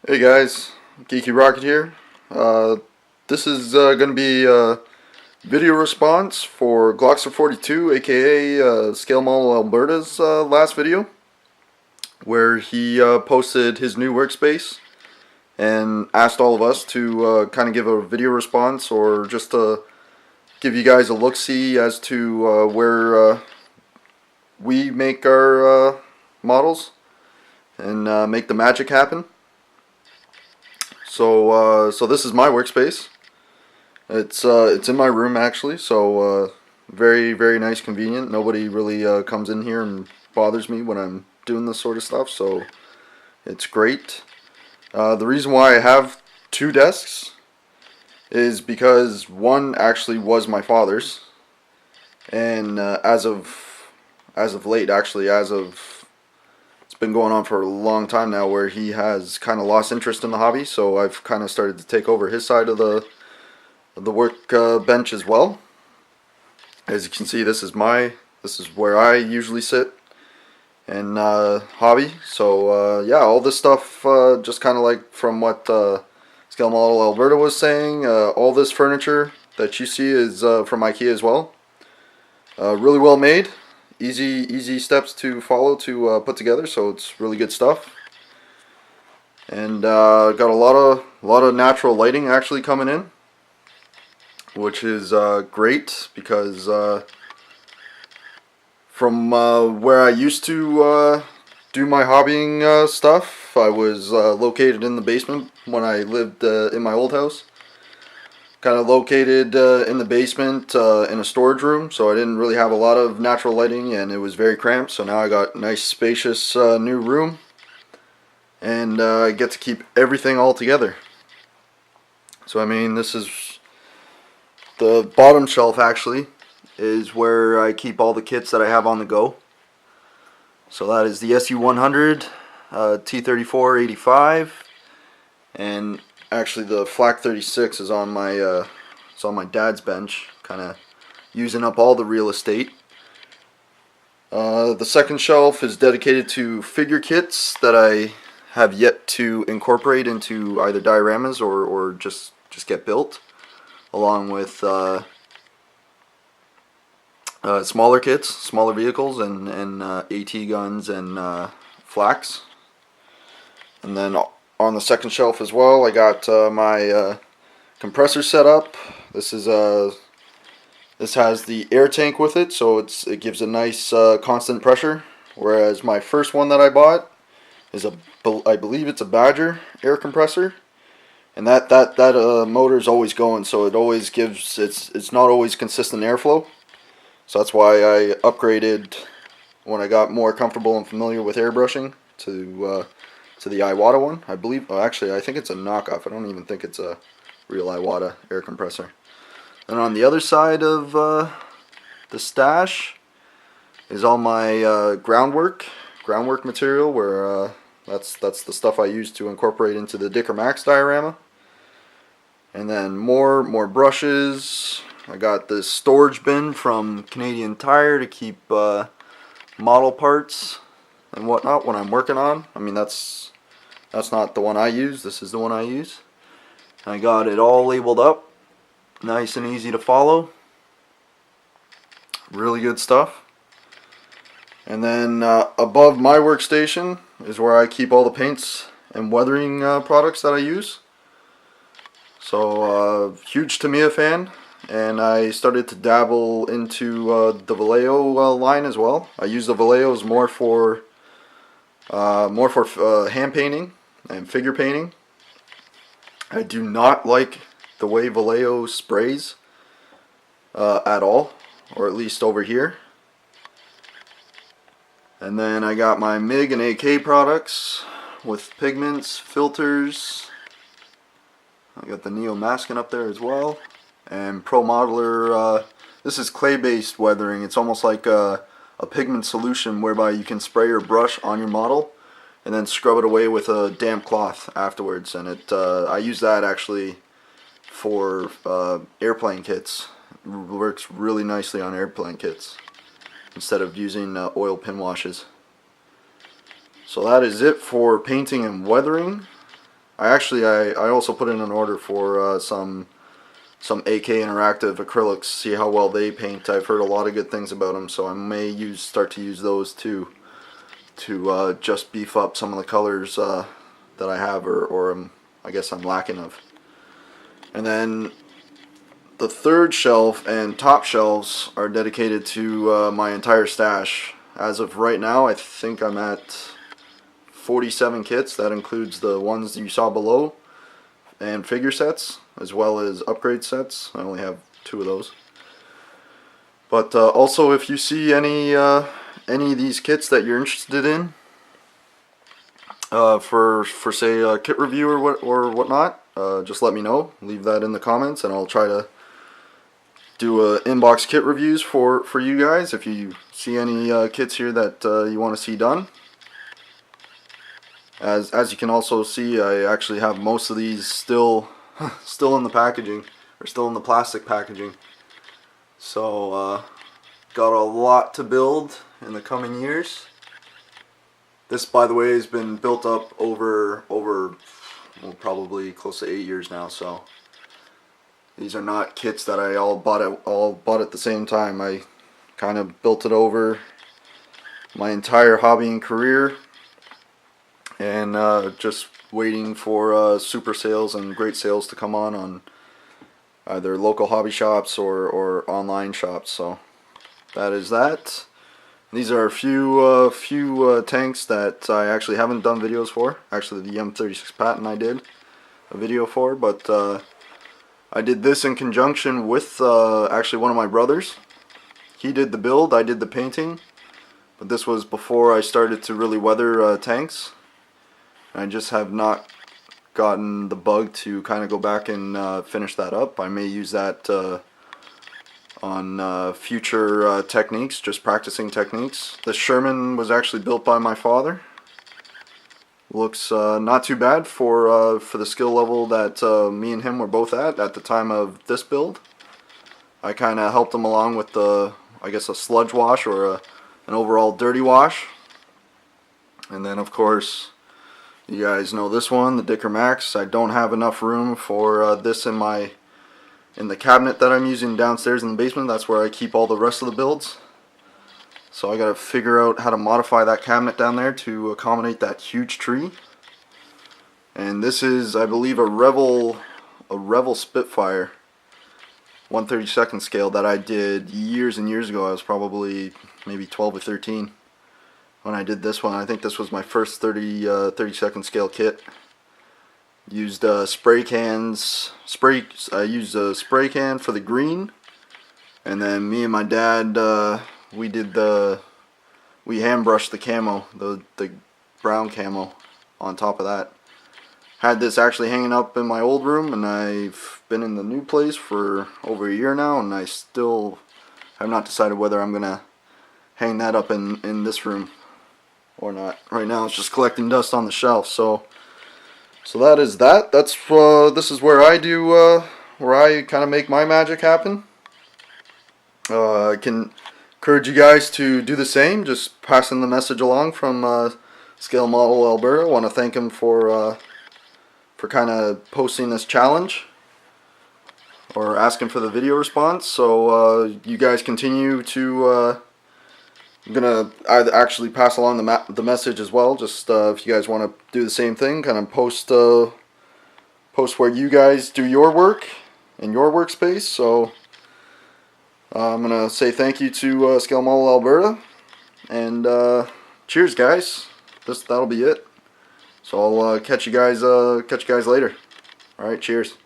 Hey guys, Geeky Rocket here. This is going to be a video response for Glockster42, aka ScaleModelAlberta's last video, where he posted his new workspace and asked all of us to kind of give a video response or just to give you guys a look-see as to where we make our models and make the magic happen. So this is my workspace. It's in my room actually, so very nice, convenient. Nobody really comes in here and bothers me when I'm doing this sort of stuff, so it's great. The reason why I have two desks is because one actually was my father's, and as of late, actually, it's been going on for a long time now, where he has kind of lost interest in the hobby, so I've kind of started to take over his side of the work bench as well. As you can see, this is where I usually sit and hobby. So yeah, all this stuff, just kind of like from what ScaleModelAlberta was saying, all this furniture that you see is from IKEA as well. Really well made. Easy steps to follow to put together, so it's really good stuff. And got a lot of natural lighting actually coming in, which is great, because from where I used to do my hobbying stuff, I was located in the basement when I lived in my old house. Kind of located in the basement in a storage room, so I didn't really have a lot of natural lighting, and it was very cramped. So now I got a nice spacious new room, and I get to keep everything all together. So I mean, this is the bottom shelf actually is where I keep all the kits that I have on the go. So that is the SU100, T34 85, and actually the Flak 36 is on my it's on my dad's bench, kind of using up all the real estate. The second shelf is dedicated to figure kits that I have yet to incorporate into either dioramas or just get built, along with smaller kits, smaller vehicles, and AT guns and flaks. And then on the second shelf as well, I got my compressor set up. This has the air tank with it, so it gives a nice constant pressure. Whereas my first one that I bought is I believe it's a Badger air compressor, and that motor is always going, so it always gives it's not always consistent airflow. So that's why I upgraded when I got more comfortable and familiar with airbrushing to the Iwata one. I believe, oh, actually, I think it's a knockoff. I don't even think it's a real Iwata air compressor. And on the other side of the stash is all my groundwork material, where that's the stuff I use to incorporate into the Dicker Max diorama. And then more brushes. I got this storage bin from Canadian Tire to keep model parts and whatnot when I'm working on. I mean, that's not the one I use. This is the one I use. I got it all labeled up, nice and easy to follow. Really good stuff. And then above my workstation is where I keep all the paints and weathering products that I use. So huge Tamiya fan, and I started to dabble into the Vallejo line as well. I use the Vallejos more for hand painting and figure painting. I do not like the way Vallejo sprays at all, or at least over here. And then I got my MIG and AK products with pigments, filters. I got the Neo masking up there as well, and Pro Modeler. This is clay-based weathering. It's almost like a pigment solution whereby you can spray your brush on your model and then scrub it away with a damp cloth afterwards. And I use that actually for airplane kits. It works really nicely on airplane kits instead of using oil pin washes. So that is it for painting and weathering. I also put in an order for some AK Interactive acrylics. See how well they paint. I've heard a lot of good things about them, so I may start to use those too to just beef up some of the colors that I have or I guess I'm lacking of. And then the third shelf and top shelves are dedicated to my entire stash. As of right now, I think I'm at 47 kits. That includes the ones that you saw below and figure sets, as well as upgrade sets. I only have 2 of those. But also, if you see any of these kits that you're interested in, for say a kit review or whatnot, just let me know. Leave that in the comments, and I'll try to do inbox kit reviews for you guys. If you see any kits here that you want to see done. As you can also see, I actually have most of these still in the packaging, or still in the plastic packaging. So got a lot to build in the coming years. This, by the way, has been built up over well, probably close to 8 years now. So these are not kits that I all bought at the same time. I kind of built it over my entire hobby and career, and just waiting for super sales and great sales to come on either local hobby shops or online shops. So that is that. These are a few tanks that I actually haven't done videos for. Actually, the M36 Patton I did a video for, but I did this in conjunction with actually one of my brothers. He did the build, I did the painting, but this was before I started to really weather tanks. I just have not gotten the bug to kind of go back and finish that up. I may use that on future techniques, just practicing techniques. The Sherman was actually built by my father. Looks not too bad for the skill level that me and him were both at the time of this build. I kind of helped him along with I guess a sludge wash or an overall dirty wash. And then of course, you guys know this one, the Dicker Max. I don't have enough room for this in the cabinet that I'm using downstairs in the basement. That's where I keep all the rest of the builds. So I gotta figure out how to modify that cabinet down there to accommodate that huge tree. And this is, I believe, a Revel Spitfire 1/32 scale that I did years and years ago. I was probably maybe 12 or 13 when I did this one. I think this was my first 32nd scale kit. Used spray cans. I used a spray can for the green, and then me and my dad we hand brushed the camo, the brown camo on top of that. Had this actually hanging up in my old room, and I've been in the new place for over a year now, and I still have not decided whether I'm gonna hang that up in this room or not. Right now it's just collecting dust on the shelf. So that is that. That's this is where I do where I kind of make my magic happen. I can encourage you guys to do the same. Just passing the message along from ScaleModelAlberta. I want to thank him for kind of posting this challenge or asking for the video response. So you guys continue to. I'm gonna actually pass along the message as well. Just if you guys want to do the same thing, kind of post where you guys do your work in your workspace. So I'm gonna say thank you to ScaleModelAlberta, and cheers, guys. That'll be it. So I'll catch you guys later. All right, cheers.